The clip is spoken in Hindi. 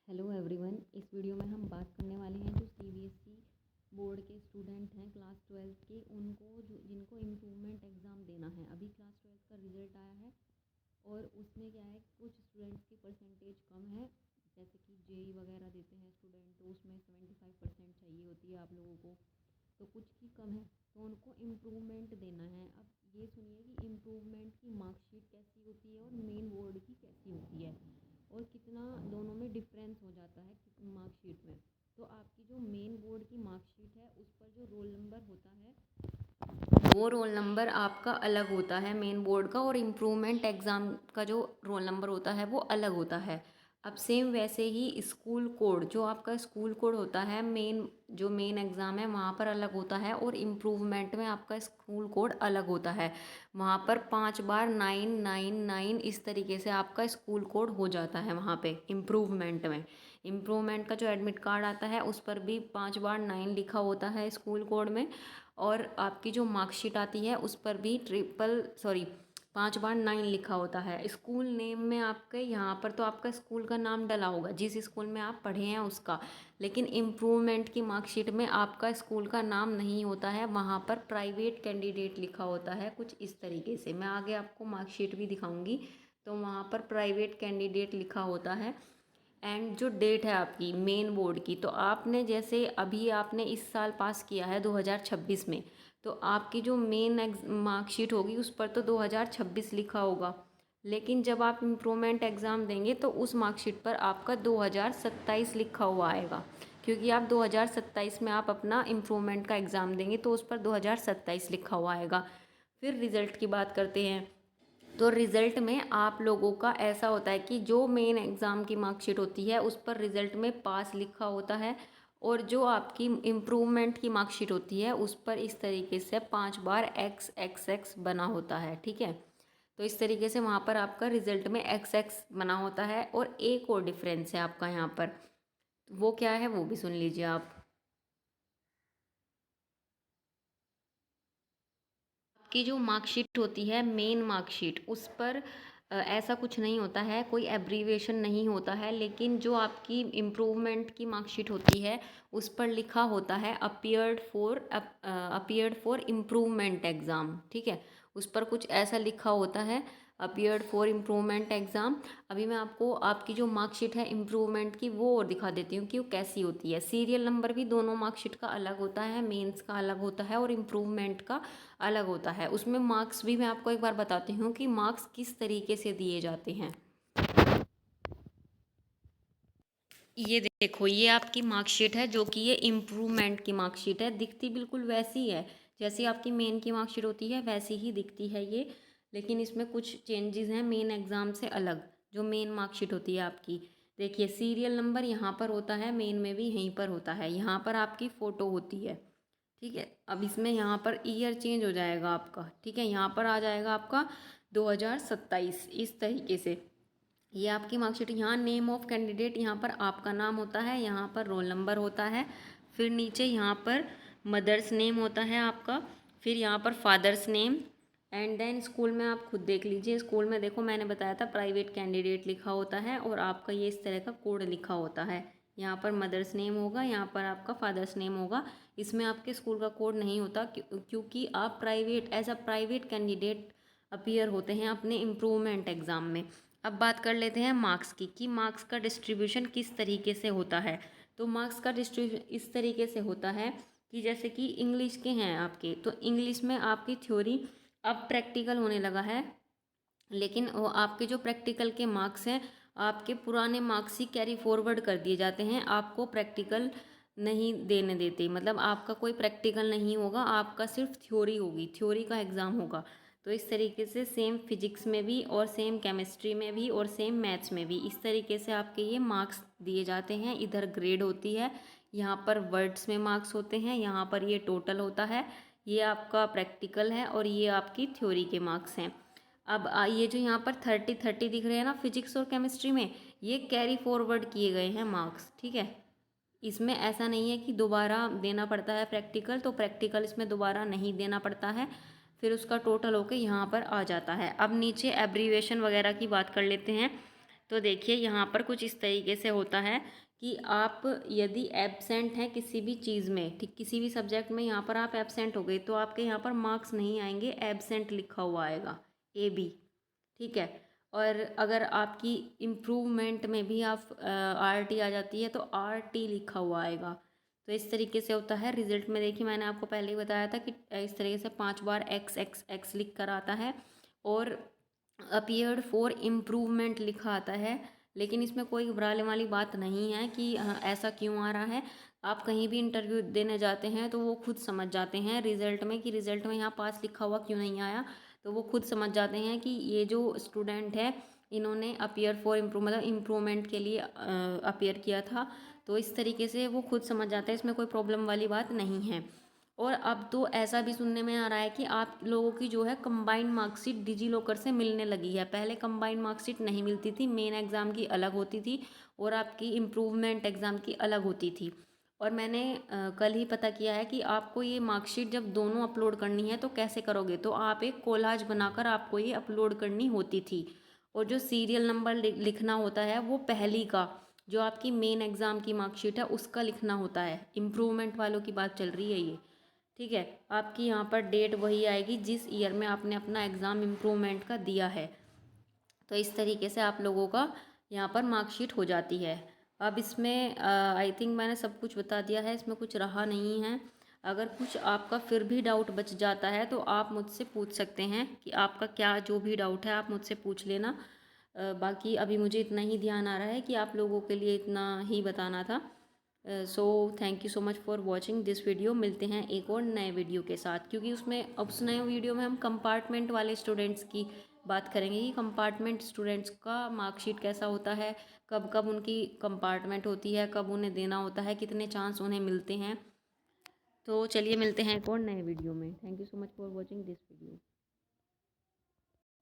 Hello everyone. इस वीडियो में हम बात करने वाले हैं जो सीबीएसई बोर्ड के स्टूडेंट हैं क्लास 12 के, उनको जिनको इम्प्रूवमेंट एग्ज़ाम देना है। अभी क्लास 12 का रिज़ल्ट आया है और उसमें क्या है, कुछ स्टूडेंट्स की परसेंटेज कम है। जैसे कि जेई वगैरह देते हैं स्टूडेंट, तो उसमें 75% चाहिए होती है आप लोगों को, तो कुछ की कम है, तो उनको इम्प्रूवमेंट देना है। अब ये सुनिए कि इम्प्रूवमेंट की मार्कशीट कैसी होती है और मेन बोर्ड की कैसी होती है और कितना दोनों में डिफरेंस हो जाता है मार्कशीट में। तो आपकी जो मेन बोर्ड की मार्कशीट है उस पर जो रोल नंबर होता है वो रोल नंबर आपका अलग होता है मेन बोर्ड का, और इम्प्रूवमेंट एग्ज़ाम का जो रोल नंबर होता है वो अलग होता है। अब सेम वैसे ही स्कूल कोड, जो आपका स्कूल कोड होता है जो मेन एग्ज़ाम है वहाँ पर अलग होता है, और इम्प्रूवमेंट में आपका स्कूल कोड अलग होता है। वहाँ पर 5 बार 999 इस तरीके से आपका स्कूल कोड हो जाता है वहाँ पे इम्प्रूवमेंट में। इम्प्रूवमेंट का जो एडमिट कार्ड आता है उस पर भी 5 बार 9 लिखा होता है स्कूल कोड में, और आपकी जो मार्कशीट आती है उस पर भी 5 बार 9 लिखा होता है। स्कूल नेम में आपके यहाँ पर तो आपका स्कूल का नाम डला होगा, जिस स्कूल में आप पढ़े हैं उसका, लेकिन इम्प्रूवमेंट की मार्कशीट में आपका स्कूल का नाम नहीं होता है, वहाँ पर प्राइवेट कैंडिडेट लिखा होता है कुछ इस तरीके से। मैं आगे आपको मार्कशीट भी दिखाऊंगी, तो वहाँ पर प्राइवेट कैंडिडेट लिखा होता है। एंड जो डेट है आपकी मेन बोर्ड की, तो आपने जैसे अभी आपने इस साल पास किया है 2026 में, तो आपकी जो मेन मार्कशीट होगी उस पर तो 2026 लिखा होगा, लेकिन जब आप इम्प्रूवमेंट एग्ज़ाम देंगे तो उस मार्कशीट पर आपका 2027 लिखा हुआ आएगा, क्योंकि आप 2027 में आप अपना इम्प्रूवमेंट का एग्ज़ाम देंगे तो उस पर 2027 लिखा हुआ आएगा। फिर रिज़ल्ट की बात करते हैं, तो रिज़ल्ट में आप लोगों का ऐसा होता है कि जो मेन एग्ज़ाम की मार्कशीट होती है उस पर रिज़ल्ट में पास लिखा होता है, और जो आपकी इम्प्रूवमेंट की मार्कशीट होती है उस पर इस तरीके से 5 बार XXX बना होता है। ठीक है, तो इस तरीके से वहाँ पर आपका रिज़ल्ट में XX बना होता है। और एक और डिफरेंस है आपका यहाँ पर, वो क्या है वो भी सुन लीजिए आप। की जो मार्कशीट होती है मेन मार्कशीट, उस पर ऐसा कुछ नहीं होता है, कोई एब्रीविएशन नहीं होता है, लेकिन जो आपकी इम्प्रूवमेंट की मार्कशीट होती है उस पर लिखा होता है अपियर्ड फॉर इम्प्रूवमेंट एग्ज़ाम। ठीक है, उस पर कुछ ऐसा लिखा होता है, अपियर्ड फॉर इम्प्रूवमेंट एग्ज़ाम। अभी मैं आपको आपकी जो मार्कशीट है इम्प्रूवमेंट की वो और दिखा देती हूँ कि वो कैसी होती है। सीरियल नंबर भी दोनों मार्कशीट का अलग होता है, मेंस का अलग होता है और इम्प्रूवमेंट का अलग होता है। उसमें मार्क्स भी मैं आपको एक बार बताती हूँ कि मार्क्स किस तरीके से दिए जाते हैं। ये देखो, ये आपकी मार्कशीट है जो कि ये इम्प्रूवमेंट की मार्कशीट है, दिखती बिल्कुल वैसी है जैसी आपकी मेन की मार्कशीट होती है, वैसी ही दिखती है ये, लेकिन इसमें कुछ चेंजेस हैं मेन एग्ज़ाम से अलग। जो मेन मार्कशीट होती है आपकी, देखिए सीरियल नंबर यहाँ पर होता है, मेन में भी यहीं पर होता है, यहाँ पर आपकी फ़ोटो होती है। ठीक है, अब इसमें यहाँ पर ईयर चेंज हो जाएगा आपका। ठीक है, यहाँ पर आ जाएगा आपका 2027 इस तरीके से। ये आपकी मार्कशीट, यहाँ नेम ऑफ कैंडिडेट, यहाँ पर आपका नाम होता है, यहाँ पर रोल नंबर होता है, फिर नीचे यहाँ पर मदर्स नेम होता है आपका, फिर यहाँ पर father's name, and then school में आप खुद देख लीजिए। स्कूल में देखो मैंने बताया था प्राइवेट कैंडिडेट लिखा होता है, और आपका ये इस तरह का कोड लिखा होता है। यहाँ पर मदर्स नेम होगा, यहाँ पर आपका फादर्स नेम होगा। इसमें आपके स्कूल का कोड नहीं होता, क्योंकि आप as a private candidate appear होते हैं अपने इम्प्रूवमेंट एग्ज़ाम में। अब बात कर लेते हैं मार्क्स की, कि मार्क्स का डिस्ट्रीब्यूशन किस तरीके से होता है। तो मार्क्स का डिस्ट्रीब्यूशन इस तरीके से होता है कि जैसे कि इंग्लिश के हैं आपके, तो इंग्लिश में आपकी थ्योरी अब प्रैक्टिकल होने लगा है, लेकिन वो आपके जो प्रैक्टिकल के मार्क्स हैं, आपके पुराने मार्क्स ही कैरी फॉरवर्ड कर दिए जाते हैं, आपको प्रैक्टिकल नहीं देने देते। मतलब आपका कोई प्रैक्टिकल नहीं होगा, आपका सिर्फ थ्योरी होगी, थ्योरी का एग्ज़ाम होगा। तो इस तरीके से सेम फिजिक्स में भी, और सेम केमिस्ट्री में भी, और सेम मैथ्स में भी इस तरीके से आपके ये मार्क्स दिए जाते हैं। इधर ग्रेड होती है, यहाँ पर वर्ड्स में मार्क्स होते हैं, यहाँ पर ये टोटल होता है, ये आपका प्रैक्टिकल है, और ये आपकी थ्योरी के मार्क्स हैं। अब ये जो यहाँ पर 30-30 दिख रहे हैं ना फिजिक्स और केमिस्ट्री में, ये कैरी फॉरवर्ड किए गए हैं मार्क्स। ठीक है, इसमें ऐसा नहीं है कि दोबारा देना पड़ता है प्रैक्टिकल, तो प्रैक्टिकल इसमें दोबारा नहीं देना पड़ता है, फिर उसका टोटल होके यहाँ पर आ जाता है। अब नीचे एब्रीवेशन वगैरह की बात कर लेते हैं। तो देखिए यहाँ पर कुछ इस तरीके से होता है कि आप यदि एब्सेंट हैं किसी भी चीज़ में, ठीक, किसी भी सब्जेक्ट में यहाँ पर आप एब्सेंट हो गए तो आपके यहाँ पर मार्क्स नहीं आएंगे, एब्सेंट लिखा हुआ आएगा AB, ठीक है। और अगर आपकी इम्प्रूवमेंट में भी आप RT आ जाती है तो RT लिखा हुआ आएगा। तो इस तरीके से होता है। रिजल्ट में देखिए मैंने आपको पहले ही बताया था कि इस तरीके से 5 बार X लिख कर आता है और अपीयर्ड फॉर इम्प्रूवमेंट लिखा आता है। लेकिन इसमें कोई घबराने वाली बात नहीं है कि ऐसा क्यों आ रहा है। आप कहीं भी इंटरव्यू देने जाते हैं तो वो खुद समझ जाते हैं रिज़ल्ट में कि रिज़ल्ट में यहाँ पास लिखा हुआ क्यों नहीं आया। तो वो खुद समझ जाते हैं कि ये जो स्टूडेंट है इन्होंने अपीयर फॉर मतलब इम्प्रूवमेंट के लिए अपीयर किया था। तो इस तरीके से वो खुद समझ जाते हैं, इसमें कोई प्रॉब्लम वाली बात नहीं है। और अब तो ऐसा भी सुनने में आ रहा है कि आप लोगों की जो है कंबाइंड मार्कशीट डिजी लॉकर से मिलने लगी है। पहले कंबाइंड मार्कशीट नहीं मिलती थी, मेन एग्ज़ाम की अलग होती थी और आपकी इम्प्रूवमेंट एग्ज़ाम की अलग होती थी। और मैंने कल ही पता किया है कि आपको ये मार्कशीट जब दोनों अपलोड करनी है तो कैसे करोगे, तो आप एक कोलाज बनाकर आपको ये अपलोड करनी होती थी। और जो सीरियल नंबर लिखना होता है वो पहली का, जो आपकी मेन एग्ज़ाम की मार्कशीट है उसका लिखना होता है। इम्प्रूवमेंट वालों की बात चल रही है ये, ठीक है। आपकी यहाँ पर डेट वही आएगी जिस ईयर में आपने अपना एग्ज़ाम इम्प्रूवमेंट का दिया है। तो इस तरीके से आप लोगों का यहाँ पर मार्कशीट हो जाती है। अब इसमें आई थिंक मैंने सब कुछ बता दिया है, इसमें कुछ रहा नहीं है। अगर कुछ आपका फिर भी डाउट बच जाता है तो आप मुझसे पूछ सकते हैं कि आपका क्या जो भी डाउट है आप मुझसे पूछ लेना। बाकी अभी मुझे इतना ही ध्यान आ रहा है कि आप लोगों के लिए इतना ही बताना था। So thank you so much for watching this video. मिलते हैं एक और नए वीडियो के साथ, क्योंकि उसमें अब उस नए वीडियो में हम कंपार्टमेंट वाले स्टूडेंट्स की बात करेंगे कि कंपार्टमेंट स्टूडेंट्स का मार्कशीट कैसा होता है, कब कब उनकी कंपार्टमेंट होती है, कब उन्हें देना होता है, कितने चांस उन्हें मिलते हैं। तो चलिए मिलते हैं एक और नए वीडियो में। Thank you so much for watching this video.